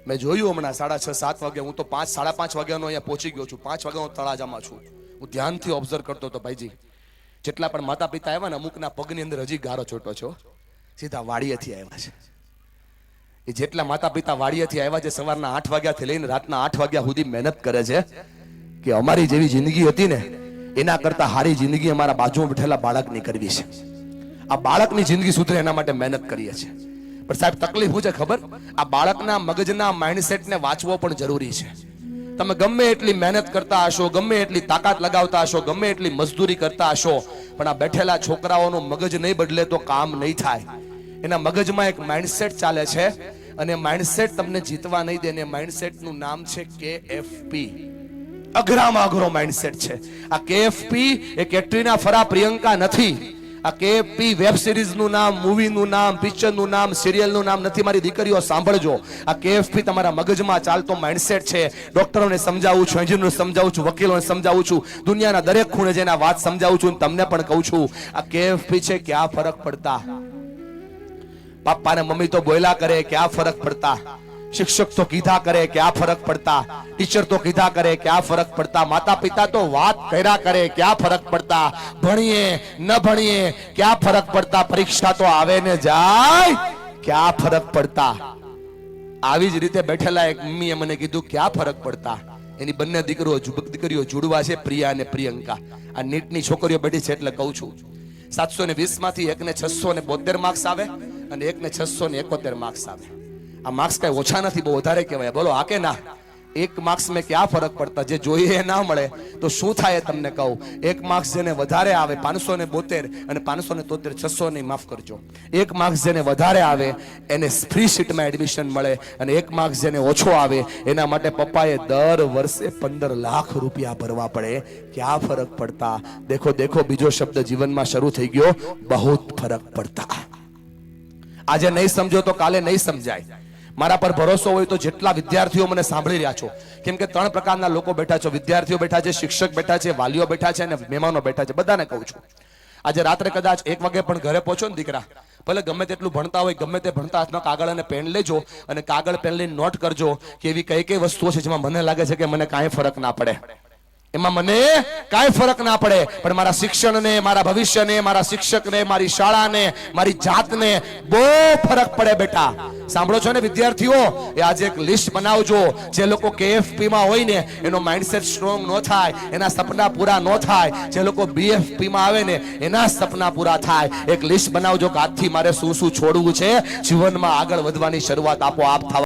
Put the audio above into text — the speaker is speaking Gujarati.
મેં જોયું હમણાં 6:30-7 વાગે, હું તો 5-5:30 વાગ્યાનો અહીંયા પહોંચી ગયો છું. 5 વાગ્યાનો તળાજામાં છું. હું ધ્યાનથી ઓબ્ઝર્વ કરતો હતો. ભાઈજી જેટલા પણ માતા પિતા આવ્યા ને, અમુકના પગની અંદર હજી ગારો ચોટો છો, સીધા વાડીએથી આવ્યા છે. એ જેટલા માતા પિતા વાડીએથી આવ્યા છે, સવારના 8 વાગ્યાથી લઈને રાતના 8 વાગ્યા સુધી મહેનત કરે છે કે અમારી જેવી જિંદગી હતી ને એના કરતા સારી જિંદગી અમારા બાજુમાં બેઠેલા બાળકની કરવી છે. આ બાળકની જિંદગી સુધરે એના માટે મહેનત કરીએ છીએ. પણ સાહેબ તકલીફ શું છે ખબર? આ બાળકના મગજના માઇન્ડસેટને વાંચવો પણ જરૂરી છે. તમે ગમે એટલી મહેનત કરતા હશો, ગમે એટલી તાકાત લગાવતા હશો, ગમે એટલી મજદૂરી કરતા હશો, પણ આ બેઠેલા છોકરાઓનું મગજ નહીં બદલે તો કામ નહીં થાય. એના મગજમાં એક માઇન્ડસેટ ચાલે છે અને માઇન્ડસેટ તમને જીતવા નહીં દે. અને માઇન્ડસેટનું નામ છે KFP. અઘરામાં અઘરો માઇન્ડસેટ છે આ KFP. એ કેટરીના ફરા પ્રિયંકા નથી. આ KFP વેબ સિરીઝનું નામ, મૂવીનું નામ, પિક્ચરનું નામ, સિરિયલનું નામ નથી. મારી દીકરીઓ સાંભળજો, આ KFP તમારા મગજમાં ચાલતો માઇન્ડસેટ છે. ડોક્ટરોને સમજાવું છું, એન્જિનિયરને સમજાવું છું, વકીલોને સમજાવું છું, દુનિયાના દરેક ખૂણે જઈને આ વાત સમજાવું છું. તમને પણ કહું છું, આ KFP છે. ક્યાં ફરક પડતા? પાપા ને મમ્મી તો બોલ્યા કરે, ક્યાં ફરક પડતા? શિક્ષક તો કીધા કરે, ક્યાં ફરક પડતા? ટીચર તો કીધા કરે, ક્યાં ફરક પડતા? માતા પિતા તો વાત કર્યા કરે, ક્યાં ફરક પડતા? ભણીએ ન ભણીએ ક્યાં ફરક પડતા? પરીક્ષા તો આવે ને જાય, ક્યાં ફરક પડતા? આવી જ રીતે બેઠેલા એક મમ્મીએ મને કીધું, ક્યાં ફરક પડતા? એની બંને દીકરીઓ જુડવા છે, પ્રિયા અને પ્રિયંકા. આ નીટની છોકરીઓ બેઠી છે એટલે કહું છું. 720 માંથી એકને 672 માર્ક્સ આવે અને એકને 671 માર્ક્સ આવે. આ માર્ક્સ કઈ ઓછા નથી, બહુ વધારે કહેવાય. બોલો હા કે ના? એક માર્ક્સ में क्या फर्क पड़ता? જે જોઈએ ના મળે તો શું થાય તમને કહું. એક માર્ક્સ જેને વધારે આવે 572 અને 573 600 નહીં, માફ કરજો. એક માર્ક્સ જેને વધારે આવે એને ફ્રી સીટમાં એડમિશન મળે અને એક માર્ક્સ જેને ઓછો આવે એના માટે પપ્પાએ દર વર્ષે 15 લાખ રૂપિયા ભરવા પડે. ક્યાં ફરક પડતા? દેખો દેખો, બીજો શબ્દ જીવનમાં શરૂ થઈ ગયો, બહુત ફરક પડતા. આજે નહીં સમજો તો કાલે નહીં સમજાય. મારા પર ભરોસો હોય તો જેટલા વિદ્યાર્થીઓ મને સાંભળી રહ્યા છો, કેમ કે 3 પ્રકારના લોકો બેઠા છો. વિદ્યાર્થીઓ બેઠા છે, શિક્ષક બેઠા છે, વાલીઓ બેઠા છે અને મહેમાનો બેઠા છે. બધાને કહું છું, આજે રાત્રે કદાચ 1 વાગે પણ ઘરે પહોંચો ને દીકરા, ભલે ગમે તેટલું ભણતા હોય, ગમે તે ભણતા હાથમાં કાગળ અને પેન લેજો અને કાગળ પેન લઈને નોટ કરજો કે એવી કઈ કઈ વસ્તુઓ છે જેમાં મને લાગે છે કે મને કાંઈ ફરક ના પડે, એમાં મને કાંઈ ફરક ના પડે, પણ મારા શિક્ષણને, મારા ભવિષ્યને, મારા શિક્ષકને, મારી શાળાને, મારી જાતને બહુ ફરક પડે. બેટા સાંભળો છો ને વિદ્યાર્થીઓ? એ આજે એક લિસ્ટ બનાવજો. જે લોકો KFP માં હોય ને એનો માઇન્ડસેટ સ્ટ્રોંગ ન થાય, એના સપના પૂરા ન થાય. જે લોકો BFP માં આવે ને એના સપના પૂરા થાય. એક લિસ્ટ બનાવજો કે આજથી મારે શું શું છોડવું છે, જીવનમાં આગળ વધવાની શરૂઆત આપોઆપ થવા